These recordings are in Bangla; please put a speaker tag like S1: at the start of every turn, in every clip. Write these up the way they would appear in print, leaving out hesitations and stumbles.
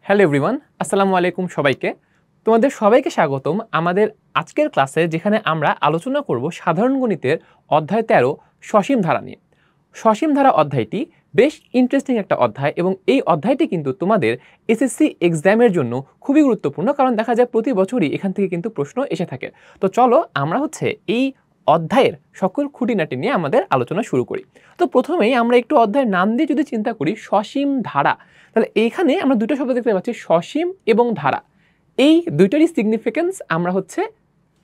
S1: হ্যালো এভরিওয়ান, আসসালামু আলাইকুম সবাইকে। তোমাদের সবাইকে স্বাগতম আমাদের আজকের ক্লাসে, যেখানে আমরা আলোচনা করব সাধারণ গণিতের অধ্যায় 13 সসীম ধারা নিয়ে। সসীম ধারা অধ্যায়টি বেশ ইন্টারেস্টিং একটা অধ্যায় এবং এই অধ্যায়টি কিন্তু তোমাদের এসএসসি এক্সামের জন্য খুবই গুরুত্বপূর্ণ, কারণ দেখা যায় প্রতি বছরই এখান থেকে কিন্তু প্রশ্ন এসে থাকে। তো চলো আমরা এই অধ্যায়ের সকল খুঁটিনাটি নিয়ে আমাদের আলোচনা শুরু করি। তো প্রথমেই আমরা একটু অধ্যায়ের নাম দিয়ে যদি চিন্তা করি, সসীম ধারা, তাহলে এইখানে আমরা দুটো শব্দ দেখতে পাচ্ছি, সসীম এবং ধারা। এই দুইটারই সিগনিফিকেন্স আমরা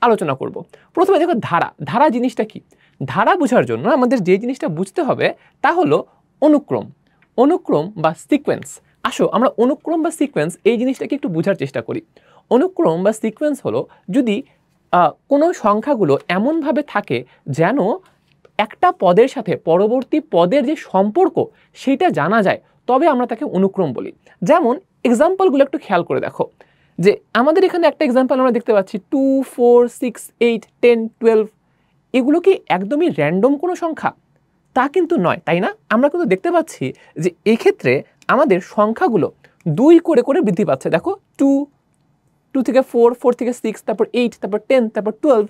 S1: আলোচনা করব। প্রথমে দেখো ধারা। ধারা জিনিসটা কি? ধারা বোঝার জন্য আমাদের যে জিনিসটা বুঝতে হবে তা হলো অনুক্রম। অনুক্রম বা সিকোয়েন্স। আসো আমরা অনুক্রম বা সিকোয়েন্স এই জিনিসটাকে একটু বোঝার চেষ্টা করি। অনুক্রম বা সিকোয়েন্স হলো যদি কোনো সংখ্যাগুলো এমনভাবে থাকে যেন একটা পদের সাথে পরবর্তী পদের যে সম্পর্ক সেটা জানা যায়, তবে আমরা তাকে অনুক্রম বলি। যেমন এক্সাম্পলগুলো একটু খেয়াল করে দেখো, যে আমাদের এখানে একটা এক্সাম্পল আমরা দেখতে পাচ্ছি 2, 4, 6, 8, 10, 12। এগুলো কি একদমই র্যান্ডম কোনো সংখ্যা? তা কিন্তু নয়, তাই না? আমরা কিন্তু দেখতে পাচ্ছি যে এক্ষেত্রে আমাদের সংখ্যাগুলো 2 করে করে বৃদ্ধি পাচ্ছে। দেখো 2 থেকে 4, 4 থেকে 6, তারপর 8, তারপর 10, তারপর 12।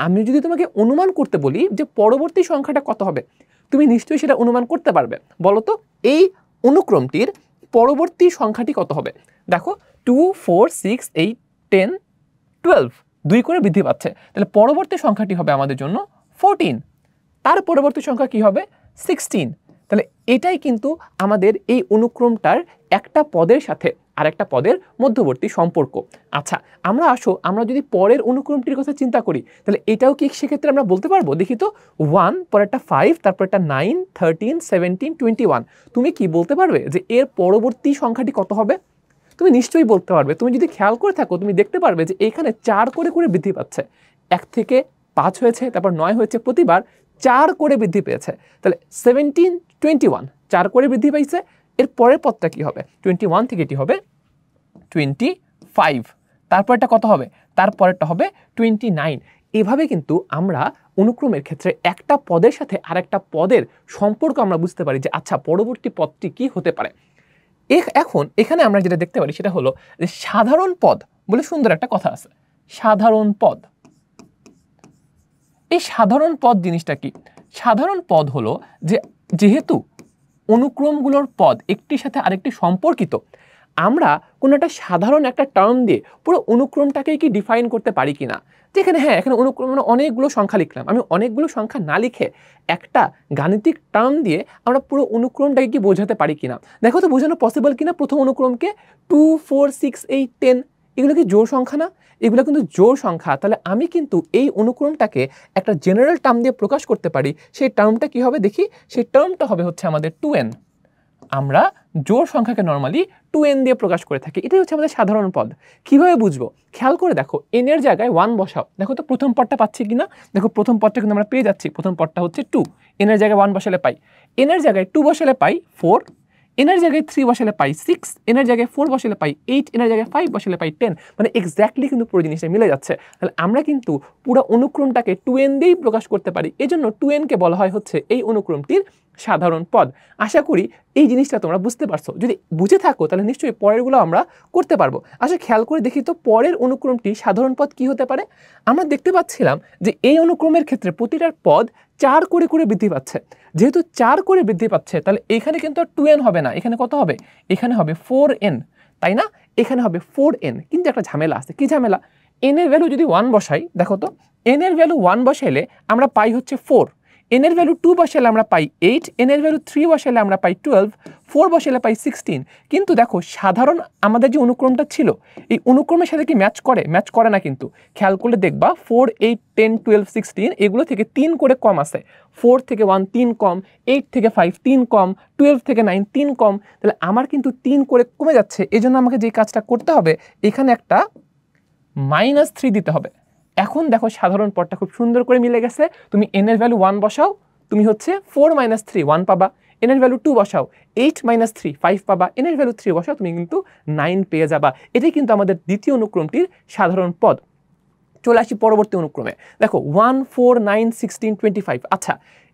S1: আমি যদি তোমাকে অনুমান করতে বলি যে পরবর্তী সংখ্যাটা কত হবে, তুমি নিশ্চয়ই সেটা অনুমান করতে পারবে। বলো তো এই অনুক্রমটির পরবর্তী সংখ্যাটি কত হবে? দেখো 2, 4, 6, 8, 10, 12, 2 করে বৃদ্ধি পাচ্ছে। তাহলে পরবর্তী সংখ্যাটি হবে আমাদের জন্য 14। তার পরবর্তী সংখ্যা কি হবে? 16। তাহলে এটাই কিন্তু আমাদের এই অনুক্রমটার একটা পদের সাথে আরেকটা পদের মধ্যবর্তী সম্পর্ক। আচ্ছা, আমরা যদি পরের অনুক্রমটির কথা চিন্তা করি, তাহলে এটাও কি সেক্ষেত্রে আমরা বলতে পারবো? দেখি তো, 1 পরেরটা 5, তারপরটা 9, 13, 17, 21। তুমি কি বলতে পারবে যে এর পরবর্তী সংখ্যাটি কত হবে? তুমি নিশ্চয়ই বলতে পারবে। তুমি যদি খেয়াল করে থাকো, তুমি দেখতে পারবে যে এখানে 4 করে করে বৃদ্ধি পাচ্ছে। 1 থেকে 5 হয়েছে, তারপর 9 হয়েছে, প্রতিবার 4 করে বৃদ্ধি পেয়েছে। তাহলে 17, 21, 4 করে বৃদ্ধি পাইছে। এর পরের পদটা কি হবে? 21 থেকে এটি হবে 25। তারপরটা কত হবে? তারপরেরটা হবে 29। এভাবে কিন্তু আমরা অনুক্রমের ক্ষেত্রে একটা পদের সাথে আরেকটা পদের সম্পর্ক আমরা বুঝতে পারি যে আচ্ছা পরবর্তী পদটি কি হতে পারে। এখন এখানে আমরা যেটা দেখতে পারি সেটা হলো যে সাধারণ পদ বলে সুন্দর একটা কথা আছে, সাধারণ পদ। এই সাধারণ পদ জিনিসটা কি? সাধারণ পদ হলো যে যেহেতু অনুক্রমগুলোর পদ একটির সাথে আরেকটি সম্পর্কিত, আমরা কোনো একটা সাধারণ একটা টার্ম দিয়ে পুরো অনুক্রমটাকে কি ডিফাইন করতে পারি কিনা। যেখানে এখানে অনুক্রম মানে অনেকগুলো সংখ্যা লিখলাম, আমি অনেকগুলো সংখ্যা না লিখে একটা গাণিতিক টার্ম দিয়ে আমরা পুরো অনুক্রমটাকে কি বোঝাতে পারি কিনা। দেখো তো বোঝানো পসিবল কিনা। প্রথম অনুক্রমকে 2, 4, 6, 8, 10, এগুলো কি জোড় সংখ্যা না? এগুলো কিন্তু জোড় সংখ্যা। তাহলে আমি কিন্তু এই অনুক্রমটাকে একটা জেনারেল টার্ম দিয়ে প্রকাশ করতে পারি। সেই টার্মটা কি হবে দেখি? সেই টার্মটা হবে আমাদের 2n। আমরা জোড় সংখ্যাকে নরমালি 2n দিয়ে প্রকাশ করে থাকি। এটাই হচ্ছে আমাদের সাধারণ পদ। কিভাবে বুঝবো? খেয়াল করে দেখো, n এর জায়গায় 1 বসাও। দেখো তো প্রথম পদটা পাচ্ছি কিনা। দেখো প্রথম পদটা কিন্তু আমরা পেয়ে যাচ্ছি। প্রথম পদটা হচ্ছে 2, n এর জায়গায় 1 বসালে পাই। n এর জায়গায় 2 বসালে পাই 4, n এর জায়গায় 3 বসালে পাই 6, n এর জায়গায় 4 বসালে পাই 8, n এর জায়গায় 5 বসালে পাই 10। মানে এক্স্যাক্টলি কিন্তু পুরো জিনিসটা মিলে যাচ্ছে। তাহলে আমরা কিন্তু পুরো অনুক্রমটাকে 2n দিয়েই প্রকাশ করতে পারি। এজন্য 2n কে বলা হয় এই অনুক্রমটির সাধারণ পদ। আশা করি এই জিনিসটা তোমরা বুঝতে পারছো। যদি বুঝে থাকো তাহলে নিশ্চয়ই পরেরগুলো আমরা করতে পারবো। আচ্ছা খেয়াল করে দেখি তো পরের অনুক্রমটি সাধারণ পদ কি হতে পারে। আমরা দেখতে পাচ্ছিলাম যে এই অনুক্রমের ক্ষেত্রে প্রতিটার পদ 4 করে করে বৃদ্ধি পাচ্ছে। যেহেতু 4 করে বৃদ্ধি পাচ্ছে, তাহলে এখানে কিন্তু আর 2n হবে না, এখানে কত হবে? এখানে হবে 4n, তাই না? এখানে হবে 4n। কিন্তু একটা ঝামেলা আছে। কি ঝামেলা? n এর ভ্যালু যদি 1 বসাই, দেখো তো n এর ভ্যালু 1 বসাইলে আমরা পাই 4, n এর ভ্যালু 2 বসালে আমরা পাই 8, n এর ভ্যালু 3 বসালে আমরা পাই 12, 4 বসালে পাই 16। কিন্তু দেখো সাধারণ আমাদের যে অনুক্রমটা ছিল, এই অনুক্রমের সাথে কি ম্যাচ করে? ম্যাচ করে না। কিন্তু খেয়াল করলে দেখবা 4, 8, 10, 12, 16 এগুলো থেকে 3 করে কম আছে। 4 থেকে 1 3 কম, 8 থেকে 5 3 কম, 12 থেকে 9 3 কম। তাহলে আমার কিন্তু 3 করে কমে যাচ্ছে। এজন্য আমাকে যে কাজটা করতে হবে, এখানে একটা -3 দিতে হবে। এখন দেখো সাধারণ পদটা খুব সুন্দর করে মিলে গেছে। তুমি n এর ভ্যালু 1 বসাও, তুমি 4 - 3 1 পাবা। n এর ভ্যালু 2 বসাও, 8 - 3 5 পাবা। n এর ভ্যালু 3 বসাও, তুমি কিন্তু 9 পেয়ে যাবা। এটাই কিন্তু আমাদের দ্বিতীয় অনুক্রমটির সাধারণ পদ। চলে আসি পরবর্তী অনুক্রমে। দেখো 1, 4, 9, 16, 25। আচ্ছা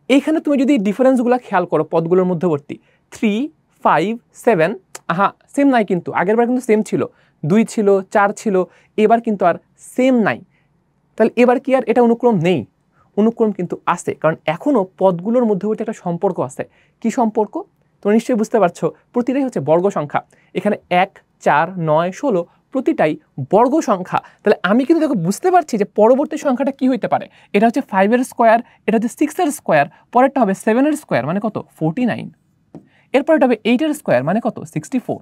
S1: এইখানে তুমি যদি ডিফারেন্সগুলো খেয়াল করো পদগুলোর মধ্যবর্তী 3, 5, 7, আহা সেম নাই, কিন্তু আগেরবার কিন্তু সেম ছিল, 2 ছিল 4 ছিল, এবার কিন্তু আর সেম নাই। তাহলে এবার কি আর এটা অনুক্রম নেই? অনুক্রম কিন্তু আছে, কারণ এখনও পদগুলোর মধ্যবর্তী একটা সম্পর্ক আছে। কি সম্পর্ক? তোমরা নিশ্চয়ই বুঝতে পারছো, প্রতিটাই হচ্ছে বর্গ সংখ্যা। এখানে 1, 4, 9, 16 প্রতিটাই বর্গ সংখ্যা। তাহলে আমি কিন্তু দেখো বুঝতে পারছি যে পরবর্তী সংখ্যাটা কি হইতে পারে। এটা হচ্ছে 5 এর স্কোয়ার, এটা হচ্ছে 6 এর স্কোয়ার, পরেরটা হবে 7 এর স্কোয়ার মানে কত 49, এরপর এটা হবে 8 এর স্কোয়ার মানে কত 64।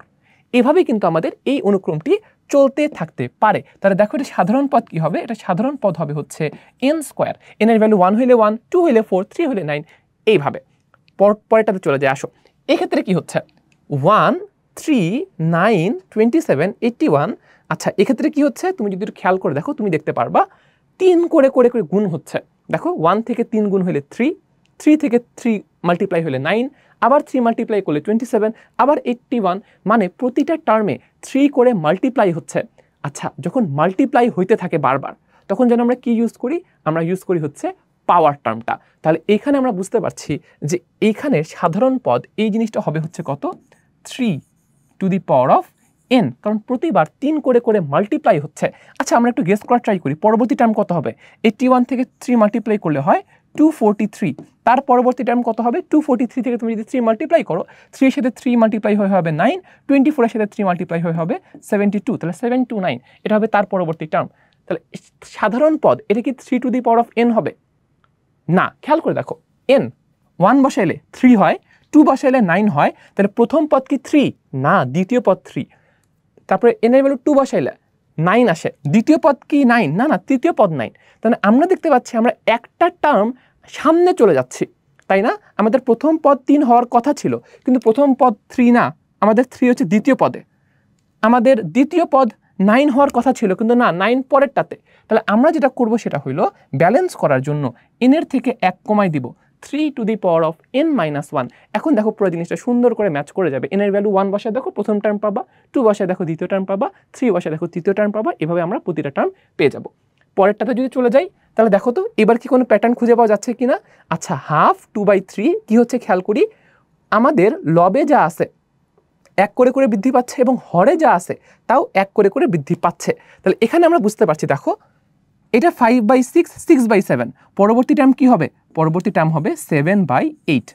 S1: এভাবেই কিন্তু আমাদের এই অনুক্রমটি চলতে থাকতে পারে। তাহলে দেখো এটা সাধারণ পদ কি হবে? এটা সাধারণ পদ হবে হচ্ছে n স্কোয়ার। n এর ভ্যালু 1 হইলে 1, 2 হইলে 4, 3 হইলে 9, এইভাবে। পরেরটাতে চলে যায়, আসো। এক্ষেত্রে কি হচ্ছে 1, 3, 9, 27, 81। আচ্ছা এক্ষেত্রে কি হচ্ছে তুমি যদি একটু খেয়াল করে দেখো, তুমি দেখতে পারবা 3 করে করে করে গুণ হচ্ছে। দেখো 1 থেকে 3 গুণ হইলে 3, 3 থেকে 3 মাল্টিপ্লাই হলে 9, আবার 3 মাল্টিপ্লাই করলে 27, আবার 81, মানে প্রতিটা টার্মে 3 করে মাল্টিপ্লাই হচ্ছে। আচ্ছা যখন মাল্টিপ্লাই হইতে থাকে বারবার, তখন যেন আমরা কি ইউজ করি? আমরা ইউজ করি হচ্ছে পাওয়ার টার্মটা। তাহলে এইখানে আমরা বুঝতে পারছি যে এইখানে সাধারণ পদ এই জিনিসটা হবে হচ্ছে কত 3 to the power of n, কারণ প্রতিবার 3 করে করে মাল্টিপ্লাই হচ্ছে। আচ্ছা আমরা একটু গেস করার ট্রাই করি, পরবর্তী টার্ম কত হবে? 81 থেকে 3 মাল্টিপ্লাই করলে হয় 243, তার পরবর্তী টার্ম কত হবে? 243 থেকে তুমি যদি 3 মাল্টিপ্লাই করো, 3 এর সাথে 3 মাল্টিপ্লাই হয়ে হবে 9, 24 এর সাথে 3 মাল্টিপ্লাই হয়ে হবে 72, তাহলে 729 এটা হবে তার পরবর্তী টার্ম। তাহলে সাধারণ পদ এটা কি 3 to the power of n হবে? না, খেয়াল করে দেখো, n 1 বসাইলে 3 হয়, 2 বসাইলে 9 হয়, তাহলে প্রথম পদ কি 3? না, দ্বিতীয় পদ 3। তারপরে n এর ভ্যালু 2 বসাইলে 9 আসে, দ্বিতীয় পদ কি 9? না না, তৃতীয় পদ 9। তাহলে আমরা দেখতে পাচ্ছি আমরা একটা টার্ম সামনে চলে যাচ্ছি, তাই না? আমাদের প্রথম পদ 3 হওয়ার কথা ছিল, কিন্তু প্রথম পদ 3 না, আমাদের 3 হচ্ছে দ্বিতীয় পদে। আমাদের দ্বিতীয় পদ 9 হওয়ার কথা ছিল, কিন্তু না, 9 পরেরটাতে। তাহলে আমরা যেটা করব সেটা হলো ব্যালেন্স করার জন্য n এর থেকে 1 কমাই দিব, 3 to the power of n minus 1। এখন দেখো পুরো জিনিসটা সুন্দর করে ম্যাচ করে যাবে। n এর ভ্যালু 1 বসায় দেখো প্রথম টার্ম পাবা, 2 বসায় দেখো দ্বিতীয় টার্ম পাবা, 3 বসায় দেখো তৃতীয় টার্ম পাবা, এভাবে আমরা প্রতিটা টার্ম পেয়ে যাব। পরেরটাতে যদি চলে যাই, তাহলে দেখো তো এবার কি কোনো প্যাটার্ন খুঁজে পাওয়া যাচ্ছে কিনা। আচ্ছা হাফ 2/3 কি হচ্ছে খেয়াল করি, আমাদের লবে যা আছে 1 করে করে বৃদ্ধি পাচ্ছে এবং হরে যা আছে তাও 1 করে করে বৃদ্ধি পাচ্ছে। তাহলে এখানে আমরা বুঝতে পারছি, দেখো এটা 5/6, 6/7, পরবর্তী টার্ম কি হবে? পরবর্তী টার্ম হবে 7/8,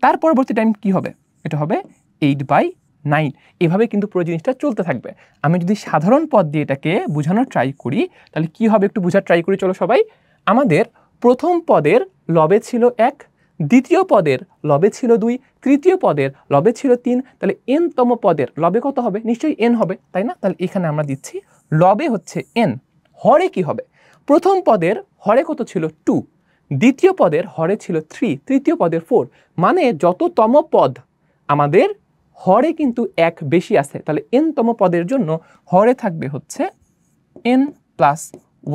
S1: তার পরবর্তী টার্ম কি হবে? এটা হবে 8/9। এভাবে কিন্তু পুরো জিনিসটা চলতে থাকবে। আমি যদি সাধারণ পদ দিয়ে এটাকে বোঝানোর ট্রাই করি, তাহলে কি হবে একটু বোঝার ট্রাই করি চলো সবাই। আমাদের প্রথম পদের লবে ছিল 1, দ্বিতীয় পদের লবে ছিল 2, তৃতীয় পদের লবে ছিল 3, তাহলে n তম পদের লবে কত হবে? নিশ্চয়ই n হবে, তাই না? তাহলে এখানে আমরা দিচ্ছি লবে হচ্ছে n। হরে কি হবে? প্রথম পদের হরে কত ছিল 2, দ্বিতীয় পদের হরে ছিল 3, তৃতীয় পদের 4, মানে যততম পদ আমাদের হরে কিন্তু 1 বেশি আছে, তাহলে n তম পদের জন্য হরে থাকবে হচ্ছে n প্লাস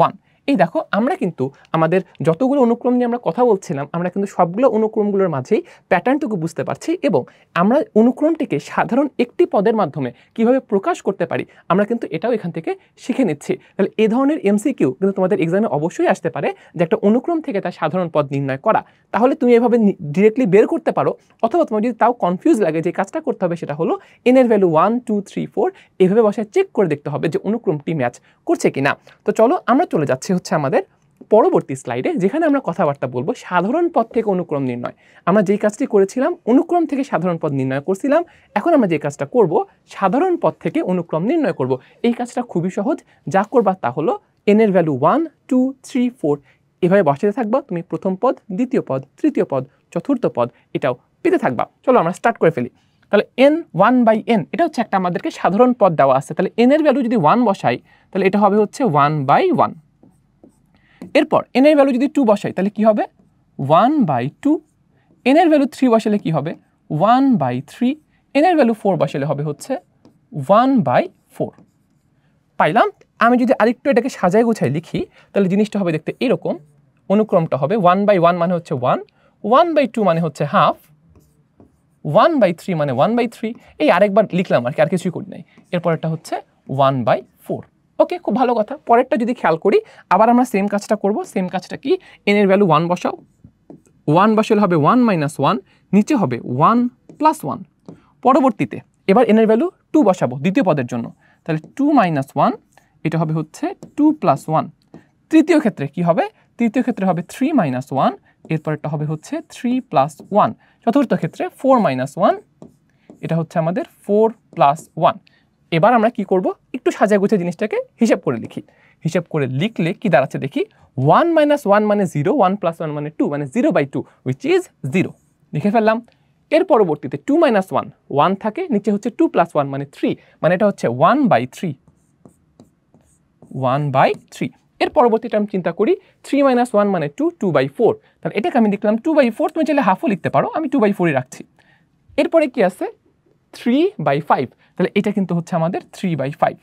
S1: 1। এই দেখো আমরা কিন্তু আমাদের যতগুলো অনুক্রম নিয়ে আমরা কথা বলছিলাম, আমরা কিন্তু সবগুলো অনুক্রমগুলোর মাঝেই প্যাটার্নটুকু বুঝতে পারছি, এবং আমরা অনুক্রমটিকে সাধারণ একটি পদের মাধ্যমে কিভাবে প্রকাশ করতে পারি আমরা কিন্তু এটাও এখান থেকে শিখে নিচ্ছি। তাহলে এই ধরনের এমসিকিউ কিন্তু তোমাদের এক্সামে অবশ্যই আসতে পারে, যে একটা অনুক্রম থেকে তার সাধারণ পদ নির্ণয় করা। তাহলে তুমি এভাবে ডিরেক্টলি বের করতে পারো, অথবা তোমার যদি তাও কনফিউজ লাগে, যে কাজটা করতে হবে সেটা হলো n এর ভ্যালু 1, 2, 3, 4 এভাবে বসায় চেক করে দেখতে হবে যে অনুক্রমটি ম্যাচ করছে কিনা। তো চলো আমরা চলে যাচ্ছি হচ্ছে আমাদের পরবর্তী স্লাইডে, যেখানে আমরা কথাবার্তা বলবো সাধারণ পদ থেকে অনুক্রম নির্ণয়। আমরা যেই কাজটি করেছিলাম অনুক্রম থেকে সাধারণ পদ নির্ণয় করছিলাম, এখন আমরা যে কাজটা করব সাধারণ পদ থেকে অনুক্রম নির্ণয় করব। এই কাজটা খুবই সহজ, যা করবা তা হলো n এর ভ্যালু 1, 2, 3, 4 এভাবে বসাতে থাকবা, তুমি প্রথম পদ, দ্বিতীয় পদ, তৃতীয় পদ, চতুর্থ পদ এটাও পেতে থাকবা। চলো আমরা স্টার্ট করে ফেলি। তাহলে n 1/n এটা হচ্ছে একটা আমাদেরকে সাধারণ পদ দেওয়া আছে, তাহলে n এর ভ্যালু যদি 1 বসাই তাহলে এটা হবে হচ্ছে 1/1। এরপর n এর ভ্যালু যদি 2 বসাই তাহলে কি হবে 1/2। n এর ভ্যালু 3 বসালে কি হবে 1/3। n এর ভ্যালু 4 বসালে হবে হচ্ছে 1/4। পাইলাম। আমি যদি আরেকটু এটাকে সাজায় গোছায় লিখি তাহলে জিনিসটা হবে দেখতে এরকম। অনুক্রমটা হবে 1/1 মানে হচ্ছে 1, 1/2 মানে হচ্ছে হাফ, 1/3 মানে 1/3। এই আরেকবার লিখলাম আর কি, আর কিছুই করি নাই। এরপরেরটা হচ্ছে 1/4। ওকে, খুব ভালো কথা। পরেরটা যদি খেয়াল করি, আবার আমরা সেম কাজটা করব। সেম কাজটা কি, n এর ভ্যালু 1 বসাও, 1 বসালে হবে 1 - 1, নিচে হবে 1 + 1। পরবর্তীতে এবার n এর ভ্যালু 2 বসাবো দ্বিতীয় পদের জন্য, তাহলে 2 - 1 এটা হবে হচ্ছে 2 + 1। তৃতীয় ক্ষেত্রে কি হবে? তৃতীয় ক্ষেত্রে হবে 3 - 1, এরপরটা হবে হচ্ছে 3 + 1। চতুর্থ ক্ষেত্রে 4 - 1, এটা হচ্ছে আমাদের 4 + 1। এবার আমরা কি করব? একটু সাজা গুছিয়ে জিনিসটাকে হিসাব করে লিখি। হিসাব করে লিখলে কি দাঁড়াচ্ছে দেখি। 1 - 1 মানে 0, 1 + 1 মানে 2, মানে 0/2 which is 0 লিখে ফেললাম। এর পরবর্তীতে 2 - 1, 1 থাকে, নিচে হচ্ছে 2 + 1 মানে 3, মানে এটা হচ্ছে 1/3, 1/3। এর পরবর্তীটা আমি চিন্তা করি 3 - 1 মানে 2, 2/4, তাহলে এটাকে আমি লিখলাম 2/4। তুমি চাইলে হাফও লিখতে পারো, আমি 2/4ই রাখছি। এরপরে কি আছে? 3/5, তাহলে এটা কিন্তু হচ্ছে আমাদের 3/5।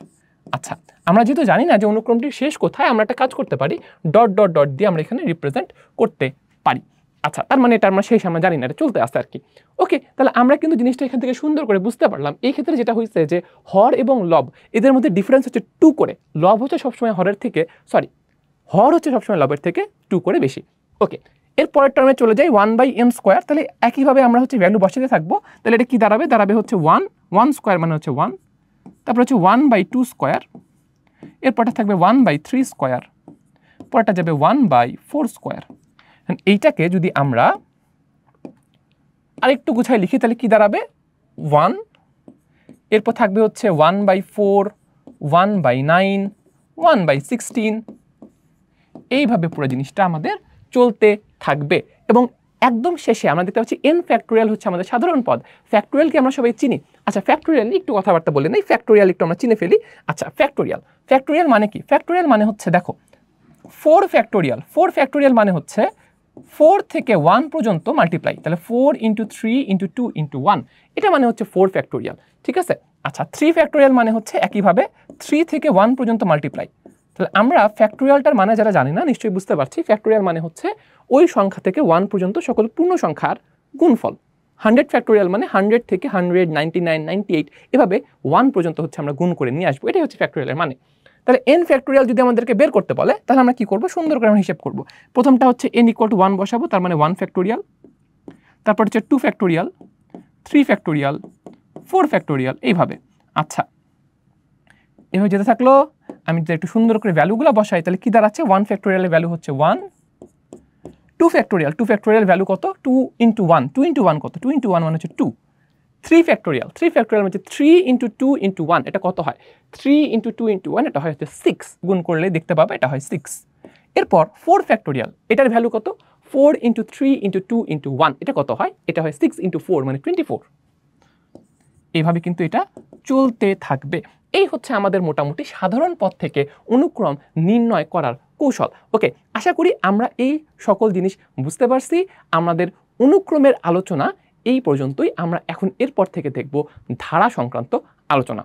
S1: আচ্ছা, আমরা যেহেতু জানি না যে অনুক্রমটির শেষ কোথায়, আমরা একটা কাজ করতে পারি, ডট ডট ডট দিয়ে আমরা এখানে রিপ্রেজেন্ট করতে পারি। আচ্ছা, তার মানে এটা আমরা শেষ আমরা জানি না, এটা চলতে আসে আর কি। ওকে, তাহলে আমরা কিন্তু জিনিসটা এখান থেকে সুন্দর করে বুঝতে পারলাম। এই ক্ষেত্রে যেটা হয়েছে যে হর এবং লব এদের মধ্যে ডিফারেন্স হচ্ছে 2 করে। লব হচ্ছে সবসময় হরের থেকে, সরি, হর হচ্ছে সবসময় লবের থেকে 2 করে বেশি। ওকে, এর পরের টার্মে চলে যাই 1/m²। তাহলে একইভাবে আমরা হচ্ছে ভ্যালু বসাতে থাকবো। তাহলে এটা কি দাঁড়াবে? দাঁড়াবে হচ্ছে 1² মানে হচ্ছে 1, তারপর হচ্ছে 1/2², এরপরটা থাকবে 1/3², পরেরটা যাবে 1/4²। এইটাকে যদি আমরা আরেকটু গুছাই লিখি তাহলে কি দাঁড়াবে? 1, এরপর থাকবে হচ্ছে 1/4, 1/9, 1/16। এইভাবে পুরো জিনিসটা আমাদের চলতে থাকবে। এবং একদম শেষে আমরা দেখতে পাচ্ছি n ফ্যাক্টোরিয়াল হচ্ছে আমাদের সাধারণ পদ। ফ্যাক্টোরিয়ালকে আমরা সবাই চিনি। আচ্ছা, ফ্যাক্টোরিয়াল নিয়ে একটু কথাবার্তা বলে নেই, ফ্যাক্টোরিয়াল একটু আমরা চিনে ফেলি। আচ্ছা, ফ্যাক্টোরিয়াল মানে কি? ফ্যাক্টোরিয়াল মানে হচ্ছে দেখো 4 ফ্যাক্টোরিয়াল। 4 ফ্যাক্টোরিয়াল মানে হচ্ছে 4 থেকে 1 পর্যন্ত মাল্টিপ্লাই, তাহলে 4 × 3 × 2 × 1, এটা মানে হচ্ছে 4 ফ্যাক্টোরিয়াল। ঠিক আছে? আচ্ছা, 3 ফ্যাক্টোরিয়াল মানে হচ্ছে একইভাবে 3 থেকে 1 পর্যন্ত মাল্টিপ্লাই। তাহলে আমরা ফ্যাক্টোরিয়ালটার মানে যারা জানি না নিশ্চয়ই বুঝতে পারছি। ফ্যাক্টোরিয়াল মানে হচ্ছে ওই সংখ্যা থেকে 1 পর্যন্ত সকল পূর্ণ সংখ্যার গুণফল। 100 ফ্যাক্টোরিয়াল মানে 100 থেকে 100, 99, 98 এভাবে 1 পর্যন্ত হচ্ছে আমরা গুণ করে নিয়ে আসবো, এটাই হচ্ছে ফ্যাক্টোরিয়ালের মানে। তাহলে n ফ্যাক্টোরিয়াল যদি আমাদেরকে বের করতে বলে তাহলে আমরা কি করব? সুন্দর করে আমরা হিসাব করব। প্রথমটা হচ্ছে n = 1 বসাবো, তার মানে 1 ফ্যাক্টোরিয়াল, তারপর হচ্ছে 2 ফ্যাক্টোরিয়াল, 3 ফ্যাক্টোরিয়াল, 4 ফ্যাক্টোরিয়াল, এইভাবে। আচ্ছা, এভাবে যেতে থাকলো। আমি যদি একটু সুন্দর করে ভ্যালুগুলো বসাই তাহলে কি দাঁড়াচ্ছে? 1 ফ্যাক্টোরিয়ালের ভ্যালু হচ্ছে 1, 2 ফ্যাক্টোরিয়াল ভ্যালু কত? 2 × 1, 2 × 1 কত? 2 × 1 মানে হচ্ছে 2। 3 ফ্যাক্টোরিয়াল মানে 3 × 2 × 1, এটা কত হয়? 3 × 2 × 1, এটা হয় হচ্ছে 6, গুণ করলে দেখতে পাবে এটা হয় 6। এরপর 4 ফ্যাক্টোরিয়াল, এটার ভ্যালু কত? 4 × 3 × 2 × 1, এটা কত হয়? এটা হয় 6 × 4 মানে 24। এইভাবে কিন্তু এটা চলতে থাকবে। এই হচ্ছে আমাদের মোটামুটি সাধারণ পদ থেকে অনুক্রম নির্ণয় করার কৌশল। ওকে, আশা করি আমরা এই সকল জিনিস বুঝতে পারছি। আমাদের অনুক্রমের আলোচনা এই পর্যন্তই। আমরা এখন এরপর থেকে দেখব ধারা সংক্রান্ত আলোচনা।